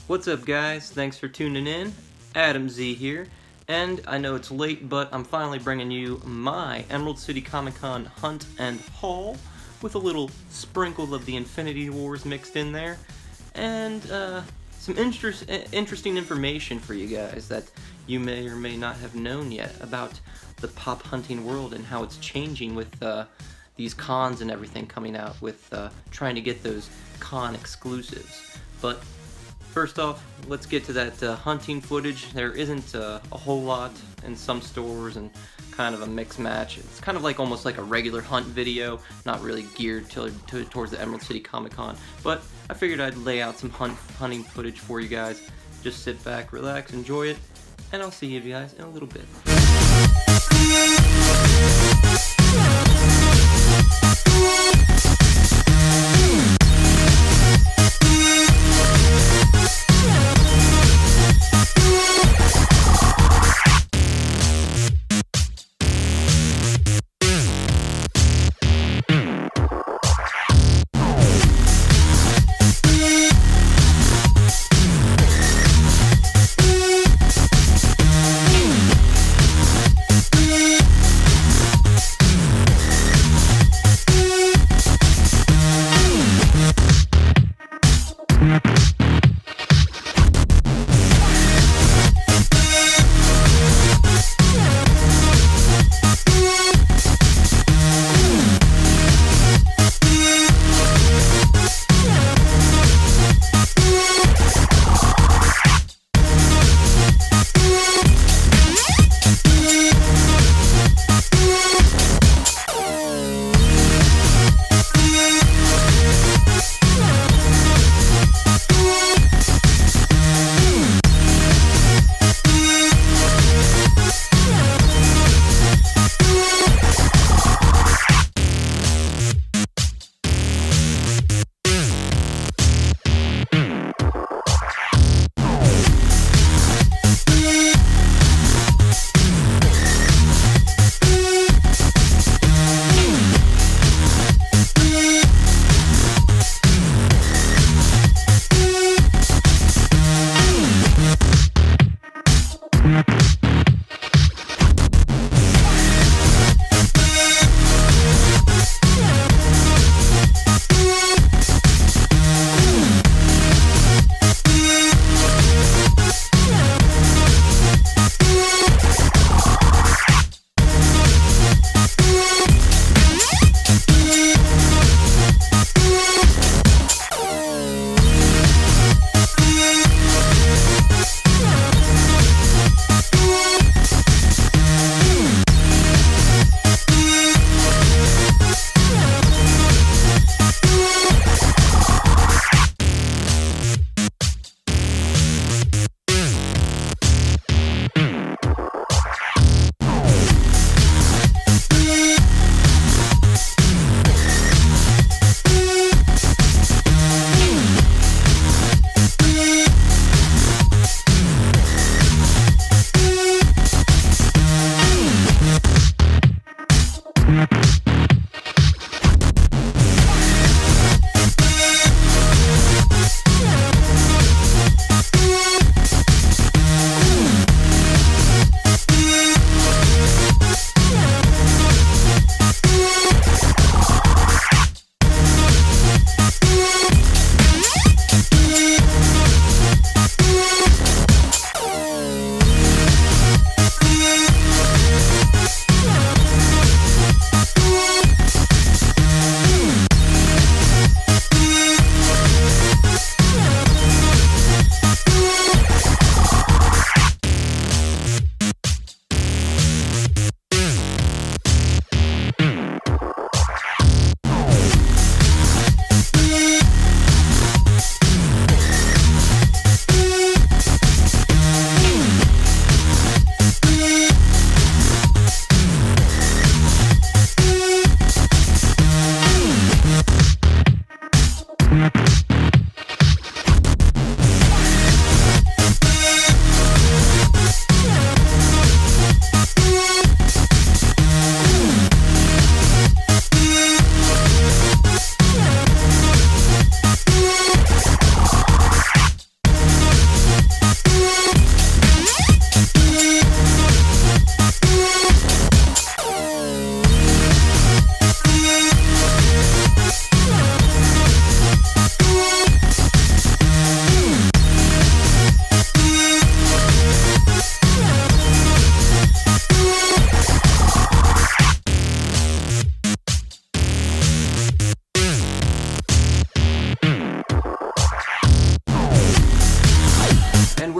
What's up, guys? Thanks for tuning in. Adam Z here, and I know it's late, but I'm finally bringing you my Emerald City Comic Con hunt and haul with a little sprinkle of the Infinity Wars mixed in there, and some interesting information for you guys that you may or may not have known yet about the pop hunting world and how it's changing with these cons and everything coming out with trying to get those con exclusives. But first off, let's get to that hunting footage. There isn't a whole lot in some stores and kind of a mix match. It's kind of like almost like a regular hunt video, not really geared towards the Emerald City Comic Con. But I figured I'd lay out some hunting footage for you guys. Just sit back, relax, enjoy it, and I'll see you guys in a little bit.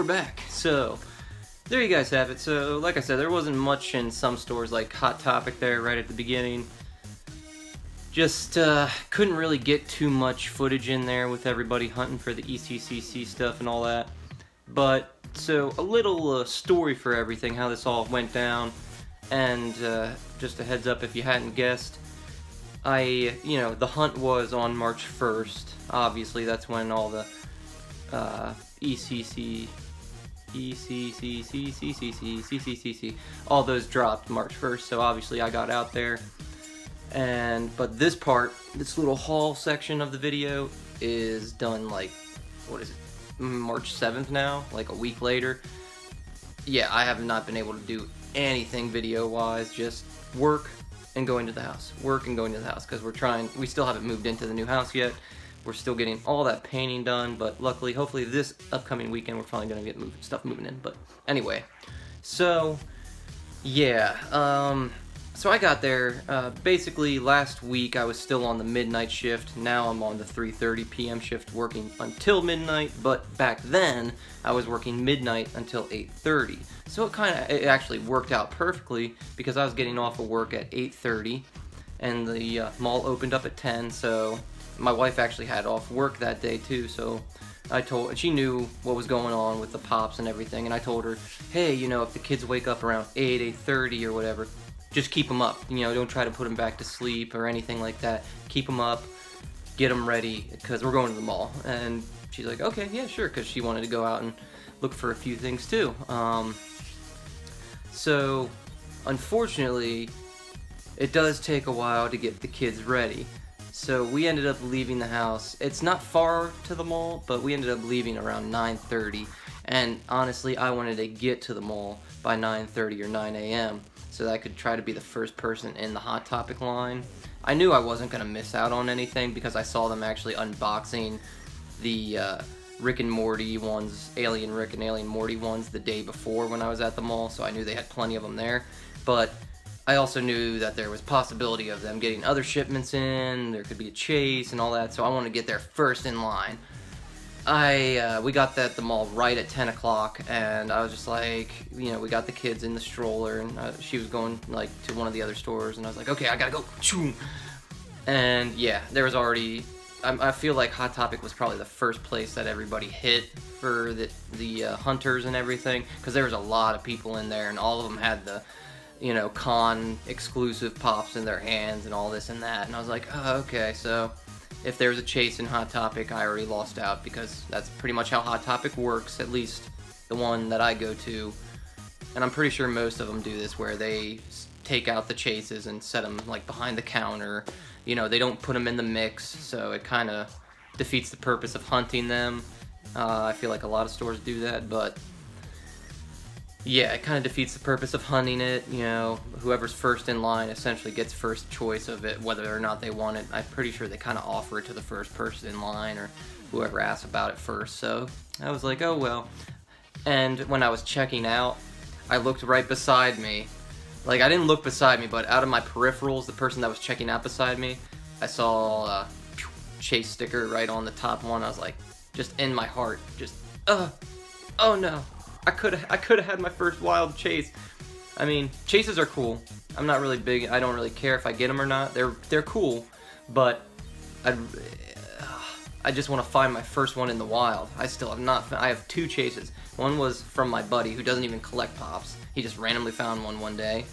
we're back. So, there you guys have it. So, like I said, there wasn't much in some stores, like Hot Topic there right at the beginning. Just couldn't really get too much footage in there with everybody hunting for the ECCC stuff and all that. But, so, a little story for everything, how this all went down. And just a heads up if you hadn't guessed, the hunt was on March 1st. Obviously, that's when all the ECCC, all those dropped March 1st, so obviously I got out there. But this little haul section of the video is done like, what is it, March 7th now, like a week later. Yeah, I have not been able to do anything video-wise, just work and going to the house. Work and going to the house, because we still haven't moved into the new house yet. We're still getting all that painting done, but luckily, hopefully this upcoming weekend, we're finally going to get stuff moving in. But anyway, so, yeah, so I got there, basically last week I was still on the midnight shift. Now I'm on the 3:30 p.m. shift working until midnight, but back then I was working midnight until 8:30. So it actually worked out perfectly, because I was getting off of work at 8:30 and the mall opened up at 10, so my wife actually had off work that day too, so she knew what was going on with the pops and everything, and I told her, hey, if the kids wake up around 8:30 or whatever, just keep them up, don't try to put them back to sleep or anything like that. Keep them up, get them ready, because we're going to the mall. And she's like, okay, yeah, sure, because she wanted to go out and look for a few things too. So, unfortunately, it does take a while to get the kids ready. So we ended up leaving the house. It's not far to the mall, but we ended up leaving around 9:30. And honestly, I wanted to get to the mall by 9:30 or 9 a.m. so that I could try to be the first person in the Hot Topic line. I knew I wasn't going to miss out on anything, because I saw them actually unboxing the Rick and Morty ones, Alien Rick and Alien Morty ones, the day before when I was at the mall, so I knew they had plenty of them there. But I also knew that there was possibility of them getting other shipments in, there could be a chase and all that, so I wanted to get there first in line. We got at the mall right at 10 o'clock, and I was just like, we got the kids in the stroller, and she was going like to one of the other stores, and I was like, okay, I gotta go. And yeah, there was already, I feel like Hot Topic was probably the first place that everybody hit for the hunters and everything, because there was a lot of people in there, and all of them had the con exclusive pops in their hands and all this and that, and I was like, oh, okay, so if there's a chase in Hot Topic, I already lost out, because that's pretty much how Hot Topic works, at least the one that I go to, and I'm pretty sure most of them do this, where they take out the chases and set them like behind the counter. They don't put them in the mix, so it kind of defeats the purpose of hunting them. I feel like a lot of stores do that, but yeah, it kind of defeats the purpose of hunting it. Whoever's first in line essentially gets first choice of it, whether or not they want it. I'm pretty sure they kind of offer it to the first person in line, or whoever asks about it first. So I was like, oh well. And when I was checking out, I looked right beside me. Like, I didn't look beside me, but out of my peripherals, the person that was checking out beside me, I saw a chase sticker right on the top one. I was like, just in my heart, just, oh no. I could have had my first wild chase. I mean, chases are cool. I'm not really big. I don't really care if I get them or not. They're cool, but I just want to find my first one in the wild. I still have not. I have 2 chases. One was from my buddy who doesn't even collect pops. He just randomly found one day,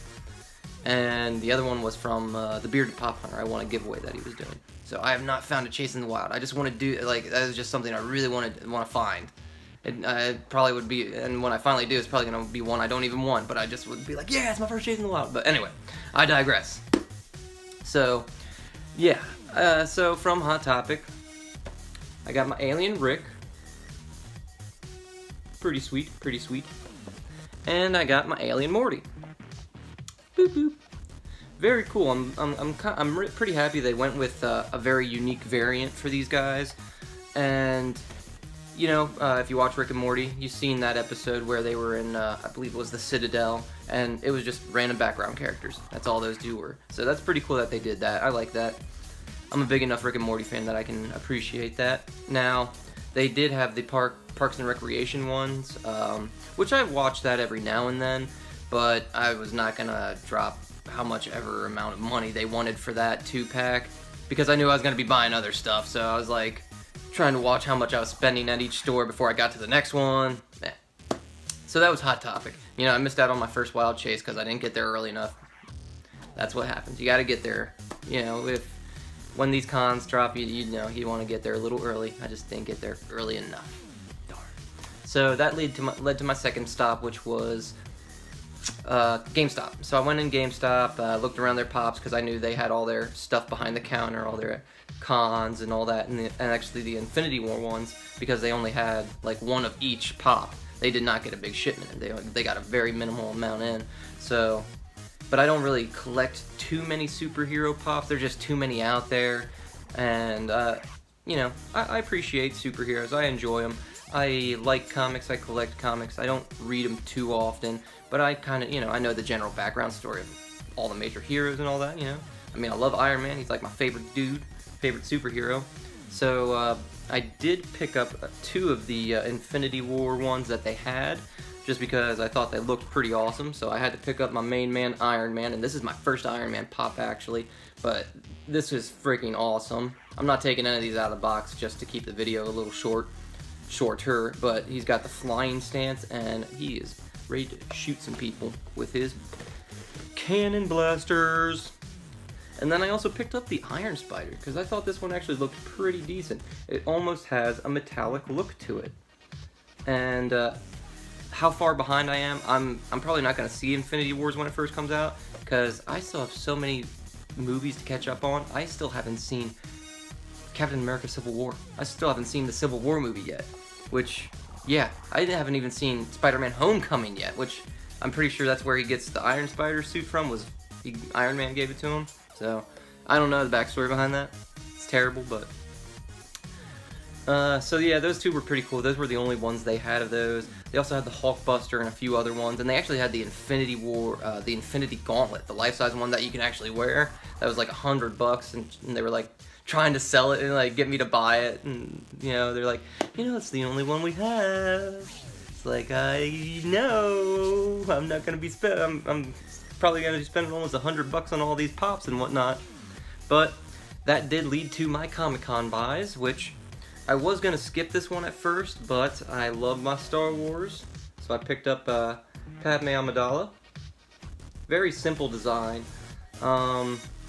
and the other one was from the bearded pop hunter. I won a giveaway that he was doing. So I have not found a chase in the wild. I just want to do that is just something I really want to find. It probably would be, and when I finally do, it's probably going to be one I don't even want, but I just would be like, yeah, it's my first chase in the wild. But anyway, I digress. So, yeah, so from Hot Topic, I got my Alien Rick, pretty sweet, and I got my Alien Morty. Boop boop. Very cool. I'm pretty happy they went with a very unique variant for these guys, and if you watch Rick and Morty, you've seen that episode where they were in, I believe it was the Citadel, and it was just random background characters. That's all those 2 were. So that's pretty cool that they did that. I like that. I'm a big enough Rick and Morty fan that I can appreciate that. Now, they did have the Parks and Recreation ones, which I watched that every now and then, but I was not gonna drop how much ever amount of money they wanted for that 2-pack, because I knew I was gonna be buying other stuff, so I was like trying to watch how much I was spending at each store before I got to the next one. So that was Hot Topic. You know, I missed out on my first Wild Chase because I didn't get there early enough. That's what happens. You gotta get there. You know, when these cons drop, you know, you want to get there a little early. I just didn't get there early enough. Darn. So that led to my second stop, which was GameStop. So I went in GameStop, looked around their pops because I knew they had all their stuff behind the counter, all their cons and all that, and actually the Infinity War ones, because they only had like one of each pop. They did not get a big shipment. They got a very minimal amount in. So, but I don't really collect too many superhero pops. There's just too many out there, and you know, I appreciate superheroes. I enjoy them. I like comics. I collect comics. I don't read them too often, but I kind of, you know, I know the general background story of all the major heroes and all that. You know, I mean, I love Iron Man. He's like my favorite dude, favorite superhero. So I did pick up 2 of the Infinity War ones that they had, just because I thought they looked pretty awesome. So I had to pick up my main man, Iron Man, and this is my first Iron Man pop actually, but this is freaking awesome. I'm not taking any of these out of the box just to keep the video a little shorter, but he's got the flying stance and he is ready to shoot some people with his cannon blasters. And then I also picked up the Iron Spider, because I thought this one actually looked pretty decent. It almost has a metallic look to it. And how far behind I am, I'm probably not going to see Infinity Wars when it first comes out, because I still have so many movies to catch up on. I still haven't seen Captain America Civil War. I still haven't seen the Civil War movie yet, which, yeah, I haven't even seen Spider-Man Homecoming yet, which I'm pretty sure that's where he gets the Iron Spider suit from, Iron Man gave it to him. So, I don't know the backstory behind that. It's terrible, but... so yeah, those 2 were pretty cool. Those were the only ones they had of those. They also had the Hulkbuster and a few other ones, and they actually had the Infinity War, the Infinity Gauntlet, the life-size one that you can actually wear. That was like $100, and they were like trying to sell it and like get me to buy it, and you know, they're like, you know, it's the only one we have. It's like, I know, I'm not gonna be I'm probably gonna be spending almost $100 on all these pops and whatnot. But that did lead to my Comic-Con buys, which I was gonna skip this one at first, but I love my Star Wars, so I picked up Padme Amidala. Very simple design,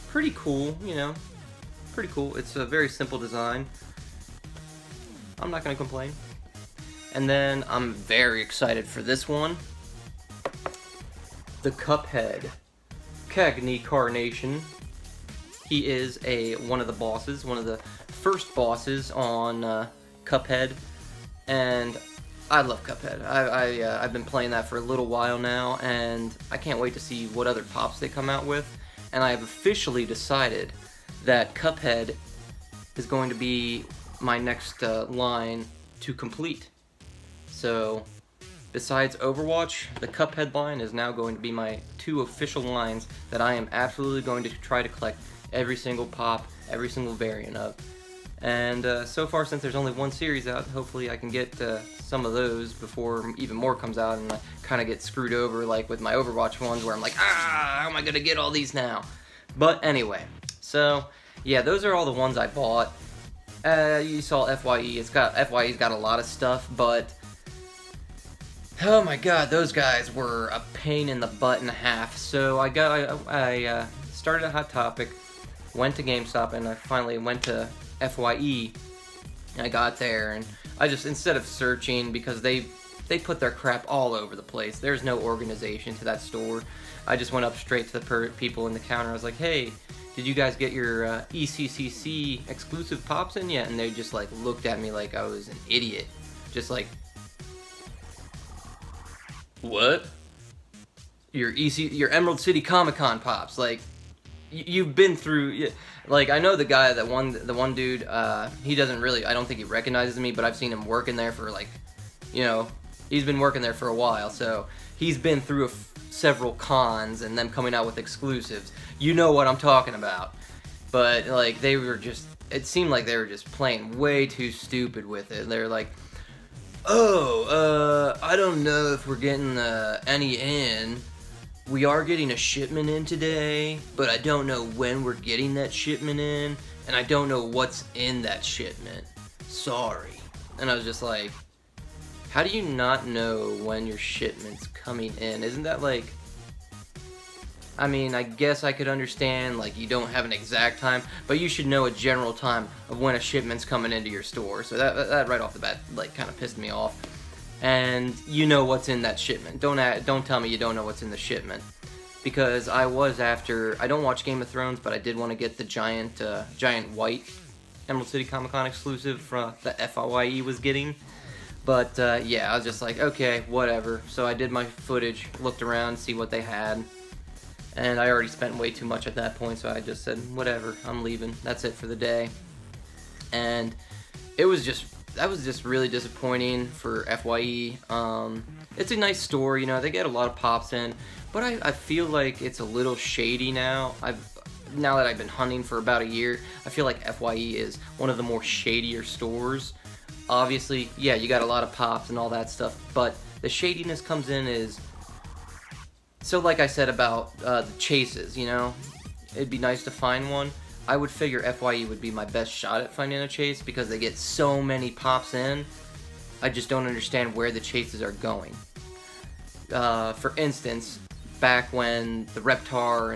pretty cool, you know, pretty cool. It's a very simple design. I'm not gonna complain. And then I'm very excited for this one. The Cuphead, Cagney Carnation. He is one of the bosses, one of the first bosses on Cuphead, and I love Cuphead. I've been playing that for a little while now, and I can't wait to see what other pops they come out with. And I have officially decided that Cuphead is going to be my next line to complete. So, besides Overwatch, the Cuphead line is now going to be my 2 official lines that I am absolutely going to try to collect every single pop, every single variant of. And so far, since there's only 1 series out, hopefully I can get some of those before even more comes out, and I kind of get screwed over like with my Overwatch ones where I'm like, how am I going to get all these now? But anyway, so yeah, those are all the ones I bought. You saw FYE's got a lot of stuff, but oh my god, those guys were a pain in the butt and a half. So I started at Hot Topic, went to GameStop, and I finally went to FYE. And I got there, and I just, instead of searching, because they put their crap all over the place. There's no organization to that store. I just went up straight to the people in the counter. I was like, hey, did you guys get your ECCC exclusive pops in yet? And they just like looked at me like I was an idiot. Just like, what? Your Emerald City Comic-Con pops, like, you've been through, like, I know the guy, the one dude, he doesn't really, I don't think he recognizes me, but I've seen him working there for, like, you know, he's been working there for a while, so he's been through several cons and them coming out with exclusives. You know what I'm talking about. But, like, they were just it seemed like they were just playing way too stupid with it. They're like, oh, I don't know if we're getting any in. We are getting a shipment in today, but I don't know when we're getting that shipment in, and I don't know what's in that shipment. Sorry. And I was just like, how do you not know when your shipment's coming in? Isn't that like... I mean, I guess I could understand, like, you don't have an exact time, but you should know a general time of when a shipment's coming into your store. So that right off the bat, like, kind of pissed me off. And you know what's in that shipment. Don't tell me you don't know what's in the shipment. Because I don't watch Game of Thrones, but I did want to get the giant white Emerald City Comic Con exclusive from the FYE was getting. But yeah, I was just like, okay, whatever. So I did my footage, looked around, see what they had. And I already spent way too much at that point, so I just said, whatever, I'm leaving. That's it for the day. And that was just really disappointing for FYE. It's a nice store, you know, they get a lot of pops in, but I feel like it's a little shady now. Now that I've been hunting for about a year, I feel like FYE is one of the more shadier stores. Obviously, yeah, you got a lot of pops and all that stuff, but the shadiness comes in is... So like I said about the chases, you know, it'd be nice to find one. I would figure FYE would be my best shot at finding a chase because they get so many pops in. I just don't understand where the chases are going. For instance, back when the Reptar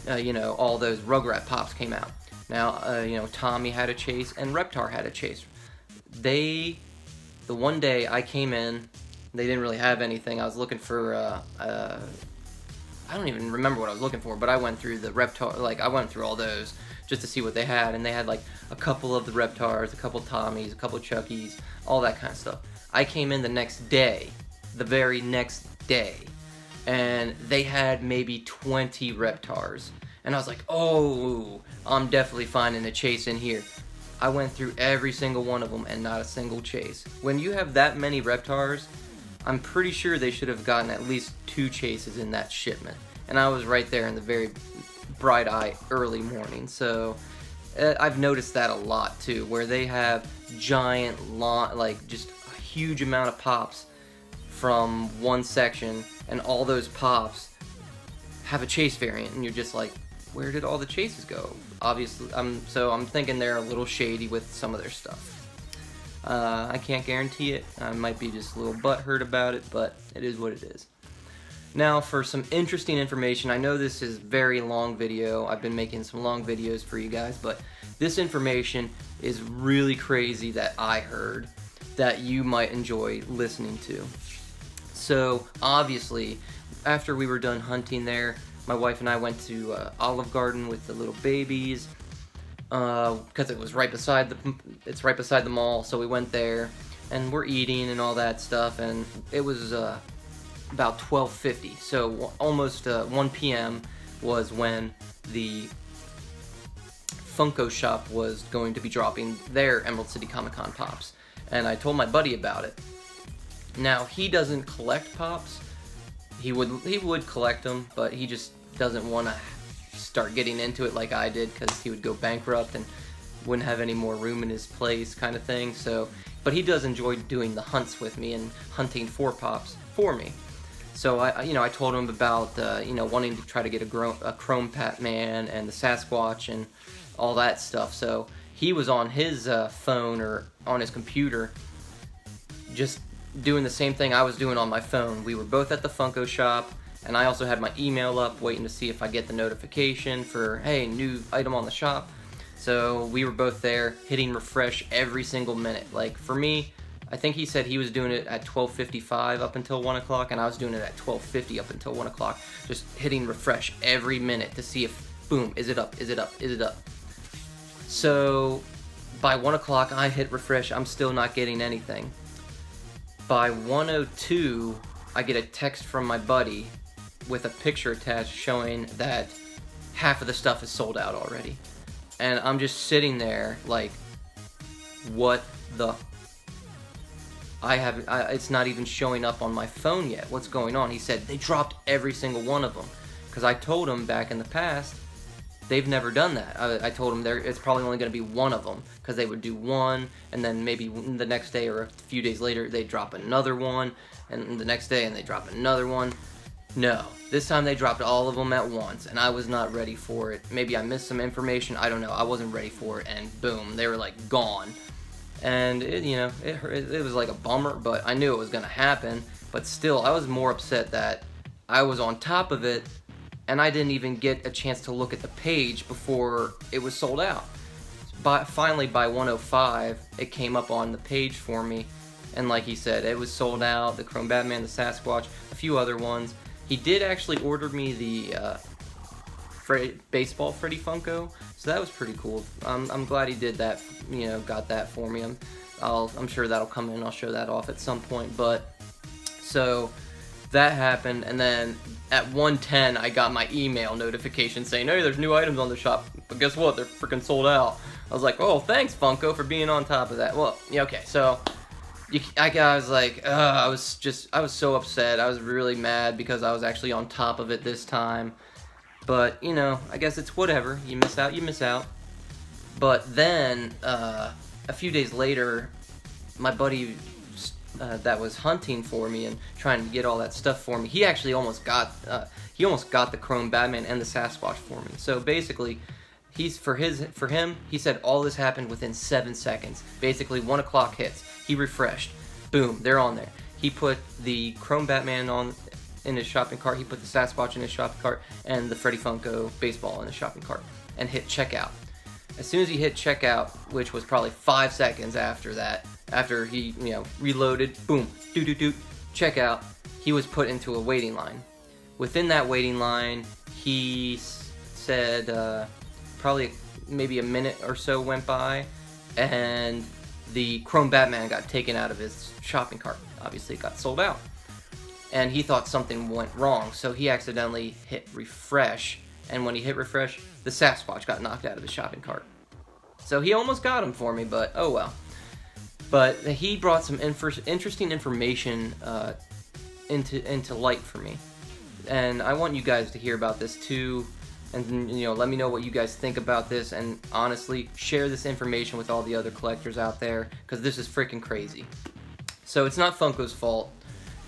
and, you know, all those Rugrat pops came out. Now, you know, Tommy had a chase and Reptar had a chase. The one day I came in, they didn't really have anything. I was looking for, I don't even remember what I was looking for, but I went through the Reptar, like, I went through all those just to see what they had, and they had, like, a couple of the Reptars, a couple Tommies, a couple Chuckies, all that kind of stuff. I came in the next day, the very next day, and they had maybe 20 Reptars, and I was like, oh, I'm definitely finding a chase in here. I went through every single one of them, and not a single chase. When you have that many Reptars, I'm pretty sure they should have gotten at least 2 chases in that shipment. And I was right there in the very bright eye early morning. So I've noticed that a lot too, where they have giant, like just a huge amount of pops from one section, and all those pops have a chase variant, and you're just like, where did all the chases go? Obviously, I'm thinking they're a little shady with some of their stuff. I can't guarantee it. I might be just a little butthurt about it, but it is what it is. Now, for some interesting information, I know this is a very long video. I've been making some long videos for you guys, but this information is really crazy that I heard that you might enjoy listening to. So, obviously, after we were done hunting there, my wife and I went to Olive Garden with the little babies. Because it's right beside the mall, so we went there, and we're eating and all that stuff, and it was about 12:50, so almost 1 p.m. was when the Funko shop was going to be dropping their Emerald City Comic Con pops, and I told my buddy about it. Now, he doesn't collect pops. He would collect them, but he just doesn't want to start getting into it like I did, because he would go bankrupt and wouldn't have any more room in his place, kind of thing. So, but he does enjoy doing the hunts with me and hunting for pops for me. So I told him about wanting to try to get a Chrome Batman and the Sasquatch and all that stuff. So he was on his phone or on his computer, just doing the same thing I was doing on my phone. We were both at the Funko shop. And I also had my email up, waiting to see if I get the notification for, hey, new item on the shop. So we were both there, hitting refresh every single minute. Like, for me, I think he said he was doing it at 12:55 up until 1 o'clock, and I was doing it at 12:50 up until 1 o'clock. Just hitting refresh every minute to see if, boom, is it up, is it up, is it up? So by 1 o'clock, I hit refresh, I'm still not getting anything. By 1:02, I get a text from my buddy with a picture attached showing that half of the stuff is sold out already. And I'm just sitting there like, what the... it's not even showing up on my phone yet. What's going on? He said they dropped every single one of them. Because I told him back in the past, they've never done that. I told them it's probably only going to be one of them, because they would do one, and then maybe the next day or a few days later they drop another one, and the next day and they drop another one. No, this time they dropped all of them at once, and I was not ready for it. Maybe I missed some information, I don't know. I wasn't ready for it, and boom, they were like gone. And it was like a bummer, but I knew it was going to happen. But still, I was more upset that I was on top of it, and I didn't even get a chance to look at the page before it was sold out. Finally, by 1:05, it came up on the page for me, and like he said, it was sold out. The Chrome Batman, the Sasquatch, a few other ones. He did actually order me the baseball Freddy Funko, so that was pretty cool. I'm glad he did that. Got that for me. I'm sure that'll come in. I'll show that off at some point. But so that happened, and then at 1:10 I got my email notification saying, "Hey, there's new items on the shop." But guess what? They're freaking sold out. I was like, "Oh, thanks, Funko, for being on top of that." Well, yeah, okay. So I was like, I was so upset. I was really mad because I was actually on top of it this time. But I guess it's whatever. You miss out, you miss out. But then a few days later, my buddy that was hunting for me and trying to get all that stuff for me, he actually almost got the Chrome Batman and the Sasquatch for me. So basically, for him, he said all this happened within 7 seconds. Basically, 1 o'clock hits. He refreshed. Boom, they're on there. He put the Chrome Batman in his shopping cart. He put the Sasquatch in his shopping cart and the Freddy Funko baseball in his shopping cart and hit checkout. As soon as he hit checkout, which was probably 5 seconds after that, after he reloaded, boom, checkout, he was put into a waiting line. Within that waiting line, he said probably maybe a minute or so went by, and the Chrome Batman got taken out of his shopping cart. Obviously, it got sold out. And he thought something went wrong, so he accidentally hit refresh, and when he hit refresh, the Sasquatch got knocked out of his shopping cart. So he almost got him for me, but oh well. But he brought some interesting information into light for me, and I want you guys to hear about this too, and let me know what you guys think about this, and honestly, share this information with all the other collectors out there, because this is freaking crazy. So it's not Funko's fault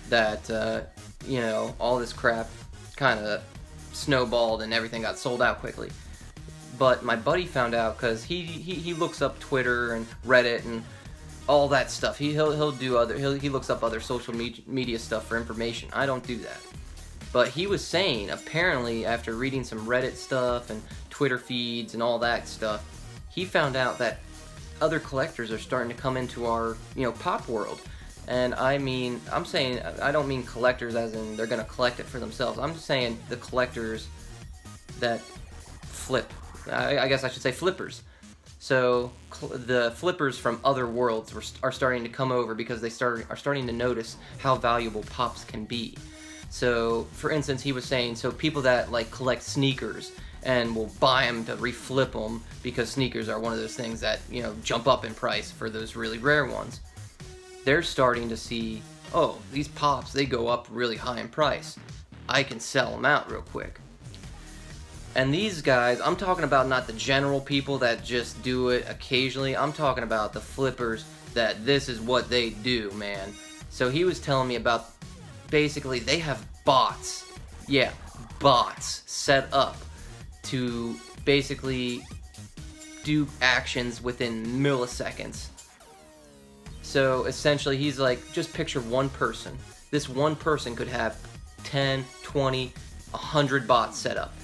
that all this crap kind of snowballed and everything got sold out quickly. But my buddy found out because he looks up Twitter and Reddit and all that stuff. He looks up other social media stuff for information. I don't do that. But he was saying, apparently, after reading some Reddit stuff and Twitter feeds and all that stuff, he found out that other collectors are starting to come into our pop world. And I'm saying, I don't mean collectors as in they're going to collect it for themselves. I'm just saying the collectors that flip. I guess I should say flippers. So the flippers from other worlds are starting to come over because they are starting to notice how valuable pops can be. So, for instance, he was saying, so people that collect sneakers and will buy them to reflip them because sneakers are one of those things that jump up in price for those really rare ones. They're starting to see, oh, these pops, they go up really high in price. I can sell them out real quick. And these guys, I'm talking about not the general people that just do it occasionally. I'm talking about the flippers that this is what they do, man. So he was telling me about, basically, they have bots. Yeah, bots set up to basically do actions within milliseconds. So essentially, he's like, just picture one person. This one person could have 10, 20, 100 bots set up,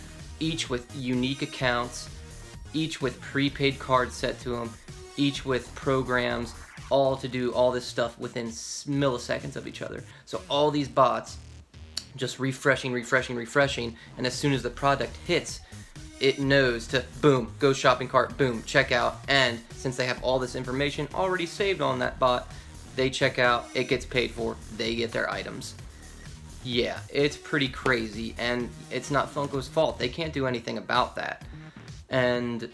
each with unique accounts, each with prepaid cards set to them, each with programs, all to do all this stuff within milliseconds of each other. So all these bots just refreshing, and as soon as the product hits, it knows to, boom, go shopping cart, boom, check out, and since they have all this information already saved on that bot, they check out, it gets paid for, they get their items. Yeah, it's pretty crazy, and it's not Funko's fault. They can't do anything about that. And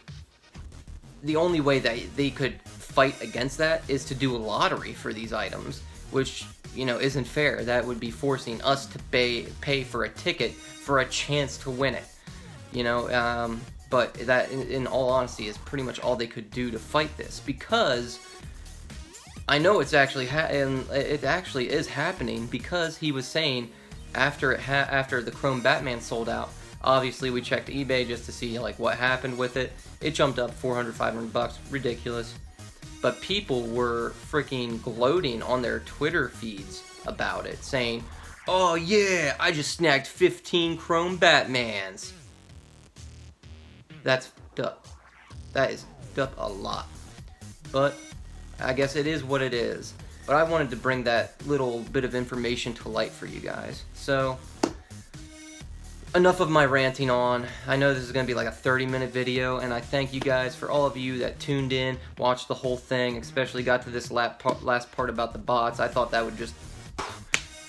the only way that they could fight against that is to do a lottery for these items, which, isn't fair. That would be forcing us to pay for a ticket for a chance to win it. but that, in all honesty, is pretty much all they could do to fight this, because I know it's actually and it actually is happening, because he was saying after the Chrome Batman sold out, obviously we checked eBay just to see like what happened with it. It jumped up $400-500, ridiculous. But people were freaking gloating on their Twitter feeds about it, saying, "Oh yeah, I just snagged 15 Chrome Batmans." That's up. That is up a lot. But I guess it is what it is. But I wanted to bring that little bit of information to light for you guys. So, enough of my ranting on. I know this is going to be like a 30-minute video, and I thank you guys for all of you that tuned in, watched the whole thing, especially got to this last part about the bots. I thought that would just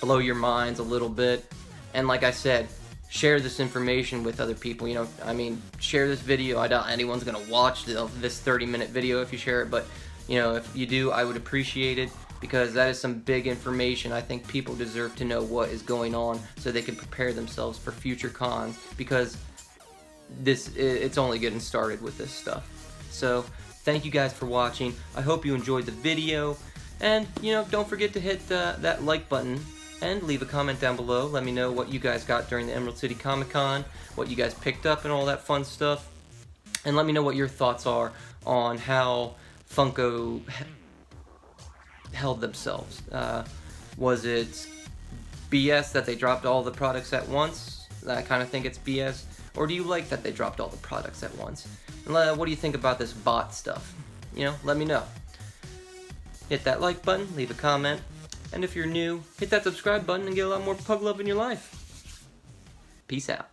blow your minds a little bit. And like I said, share this information with other people. You know, I mean, share this video. I doubt anyone's going to watch this 30-minute video if you share it, but you know, if you do, I would appreciate it, because that is some big information. I think people deserve to know what is going on so they can prepare themselves for future cons, because it's only getting started with this stuff. So thank you guys for watching. I hope you enjoyed the video, and you know, don't forget to hit that like button and leave a comment down below. Let me know what you guys got during the Emerald City Comic Con, what you guys picked up and all that fun stuff, and let me know what your thoughts are on how Funko held themselves. Was it BS that they dropped all the products at once? I kind of think it's BS. Or do you like that they dropped all the products at once? And what do you think about this bot stuff? You know, let me know. Hit that like button, leave a comment, and if you're new, hit that subscribe button and get a lot more pug love in your life. Peace out.